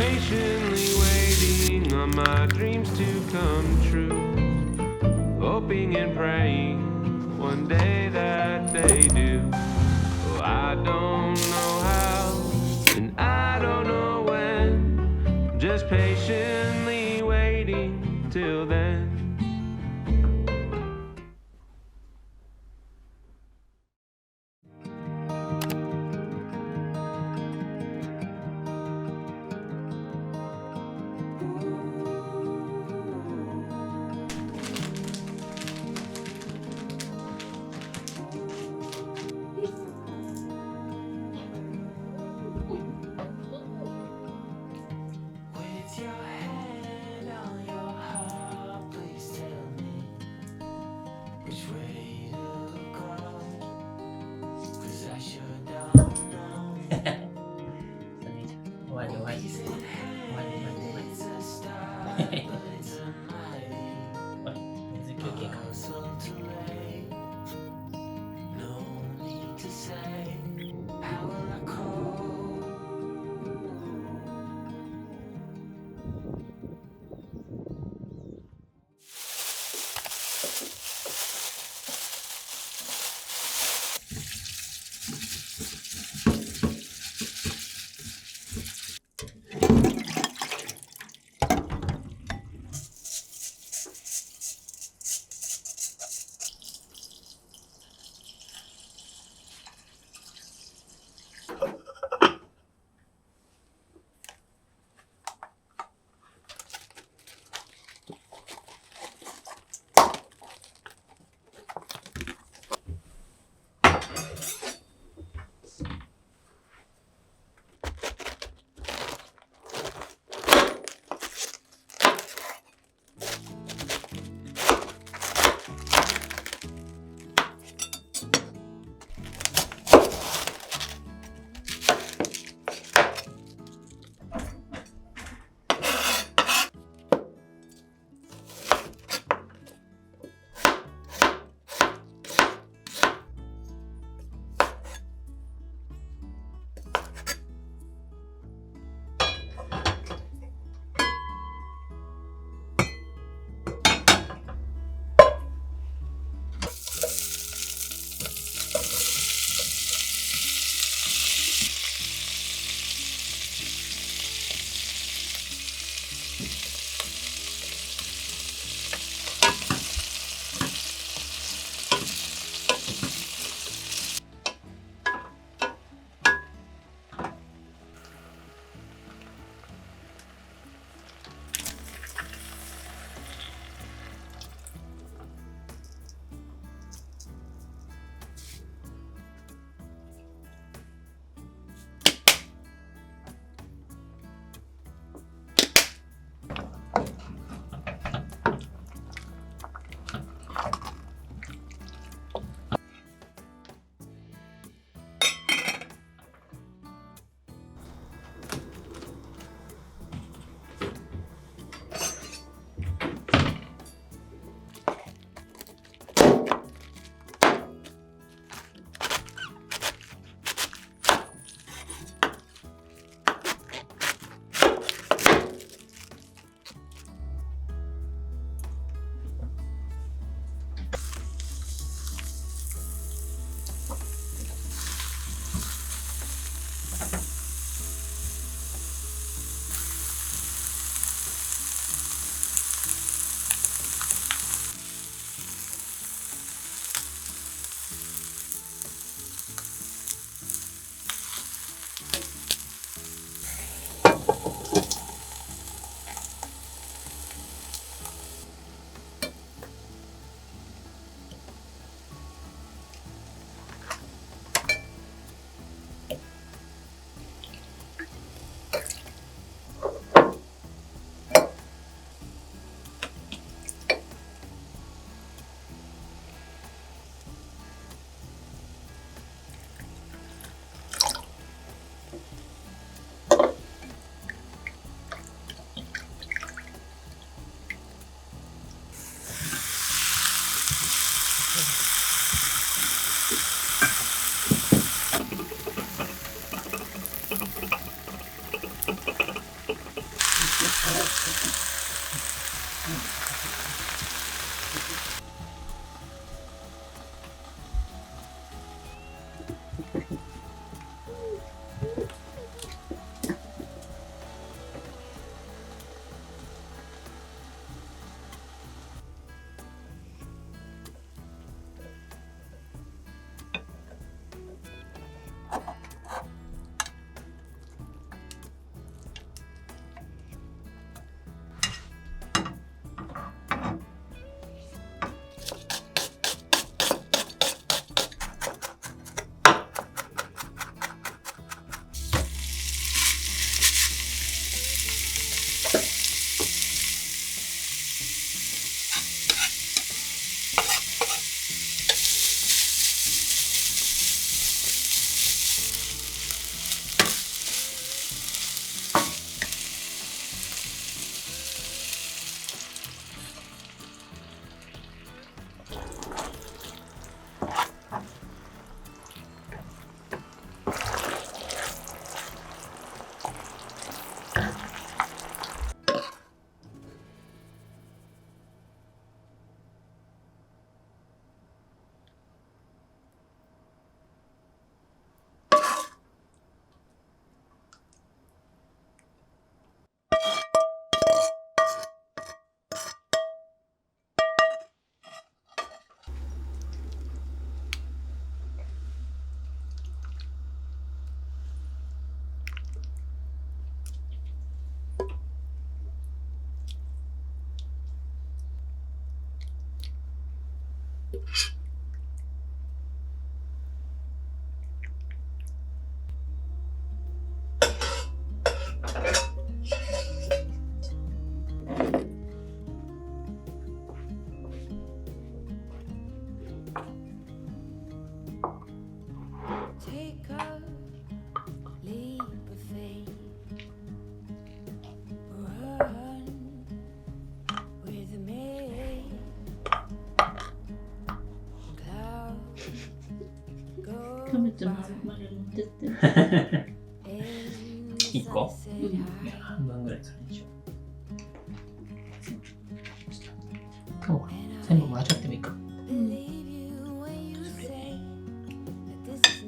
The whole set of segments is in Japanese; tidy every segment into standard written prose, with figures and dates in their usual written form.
patiently waiting on my dreams to come true, hoping and praying one day that they do. Oh, I don't know how, and I don't know when, just patiently waiting till then. キャベツまで持ってって。1個、うん、半分ぐらいそれにしよう。今日は全部もらっちゃってもいいか。うん、それで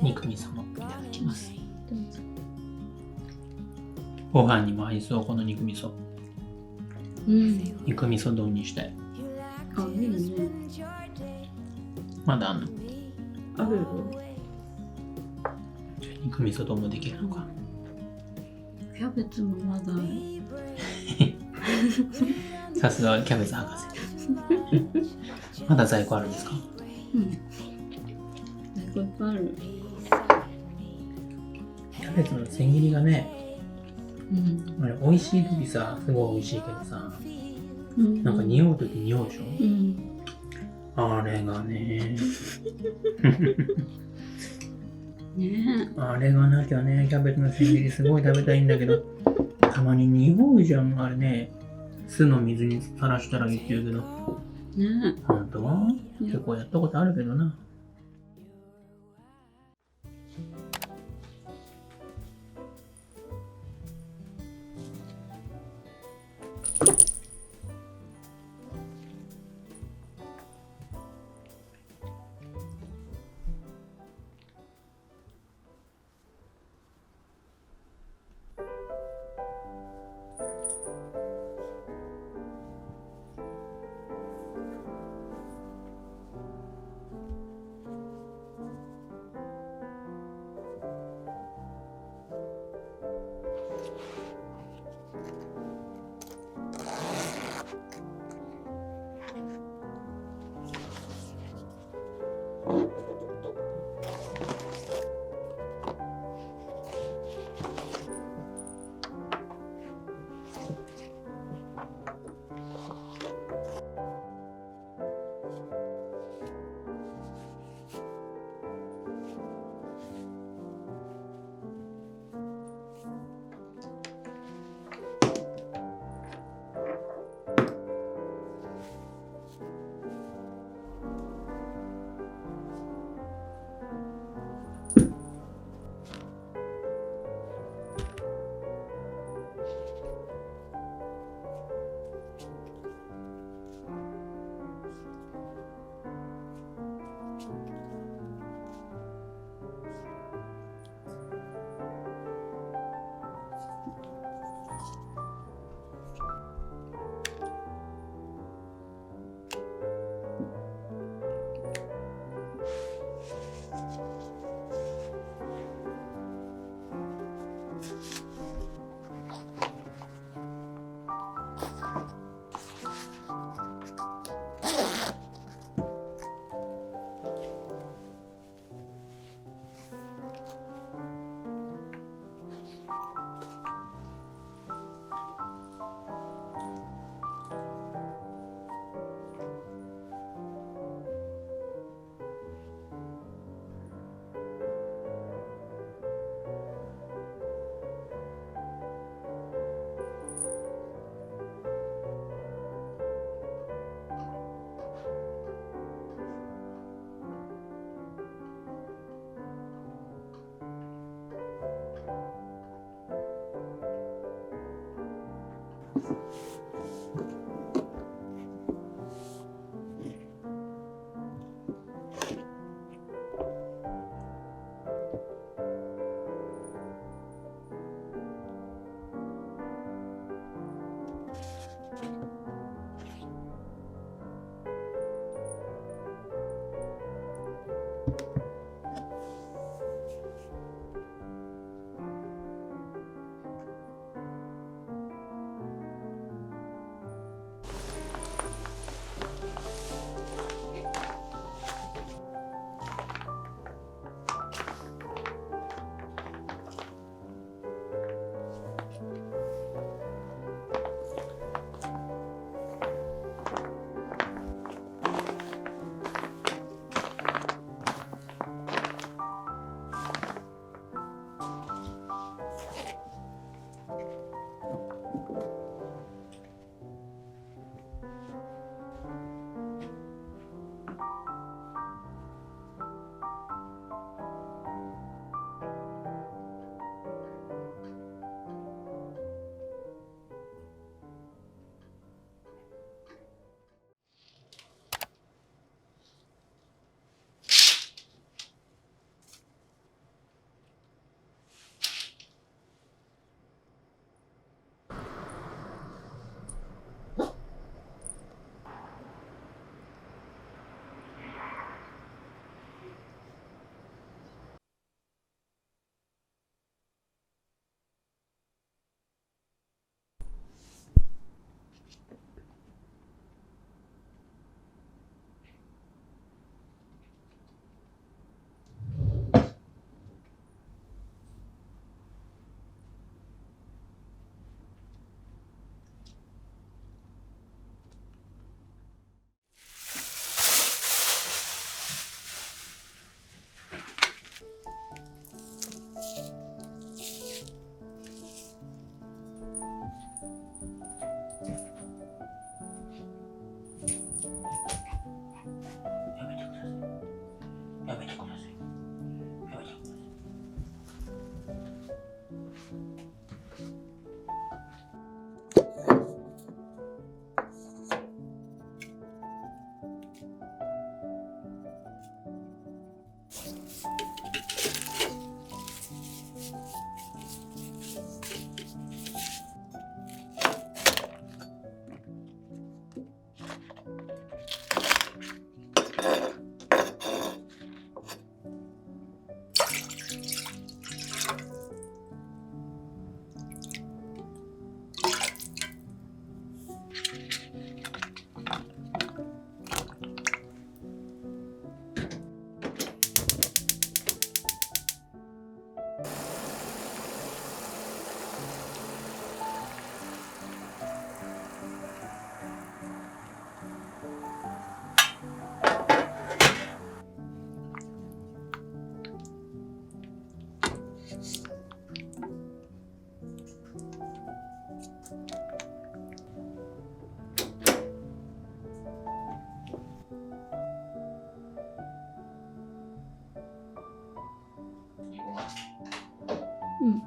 肉味噌もいただきます。どうぞ。ご飯にも合いそう、この肉味噌。うん、肉味噌丼にしたい。あ、いいね。まだあんの？あるよ。肉味噌丼もできるのか。キャベツもまだある。さすがキャベツ博士。まだ在庫あるんですか？うん。在庫いっぱいある。キャベツの千切りがね、うん。あれ美味しい時さ、すごい美味しいけどさ、うん、なんか匂う時匂うでしょ？うん。あれがね。ねえ。あれがなきゃね、キャベツの千切りすごい食べたいんだけど、たまに匂うじゃん、あれね。酢の水にさらしたらいいって言うけど。ねえ。本当は結構やったことあるけどな。うん。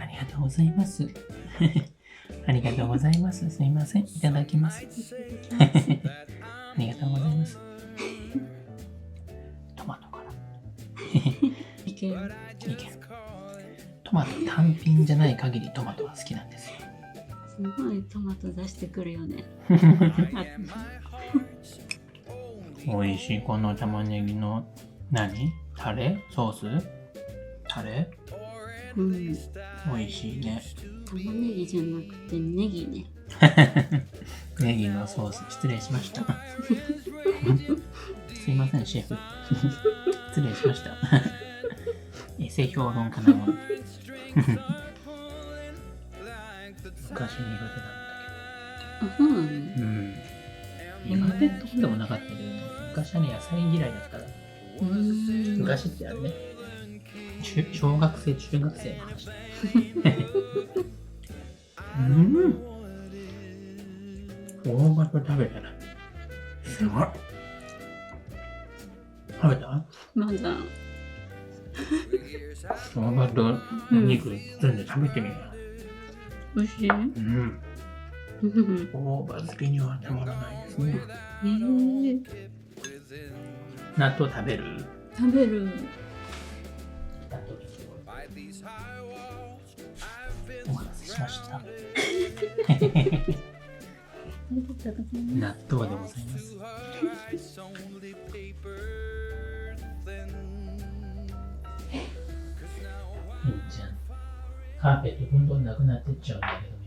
ありがとうございます。ありがとうございます。すいません。いただきます。ありがとうございます。トマトから。いける。いける。トマト単品じゃない限りトマトは好きなんですよ。すごいトマト出してくるよね。美味しい。この玉ねぎのタレソースタレうん。美味しいね。玉ねぎじゃなくてネギね。ネギのソース失礼しました。すいませんシェフ。失礼しました。エセ評論家なもん。昔苦手なんだあ、そうなの？けど。うん。苦手ってことでもなかったけどね。昔はね、野菜嫌いだったから。昔ってあれね。小学生、中学生の話。大葉と食べたら、すごい。食べた？まだ。大葉と肉包んで食べてみよ美味しい？大葉好きにはたまらないですね。納豆食べる？食べる。お待たせしました。納豆でございます。じゃん。カーペットどんどんなくなってっちゃうんだけど。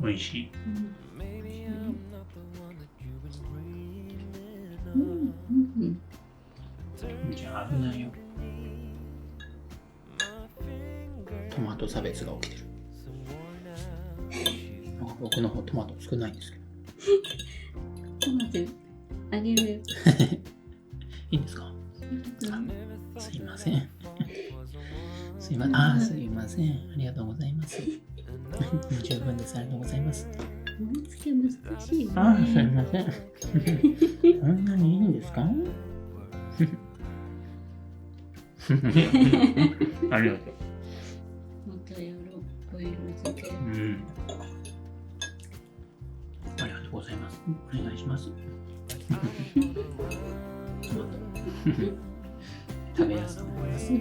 美味しい。じゃあ危ないよ。トマト差別が起きてる。なんか僕の方トマト少ないんですけど。トマトあげるよ。いいんですか？すいません。すいません。すいません。ありがとうございます。十分です。ありがとうございます。盛り付け難しいね。すいません。そんなにいいんですか？ありがとう。またやろう。オイル漬け。ありがとうございます。お願いします。食べやすくなります。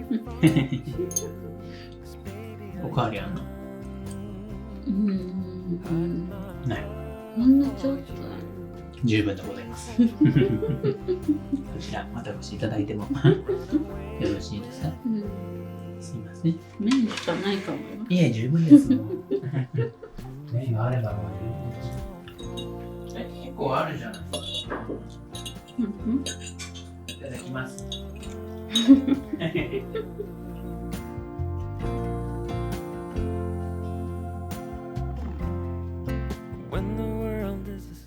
おかわりあんの？ない。ほんのちょっと十分でございます。こちら私いただいてもよろしいですか？すいません。麺しかないかもよ。いえ、十分ですもん。麺があればもう十分です。結構あるじゃないですか。いただきます。When the world is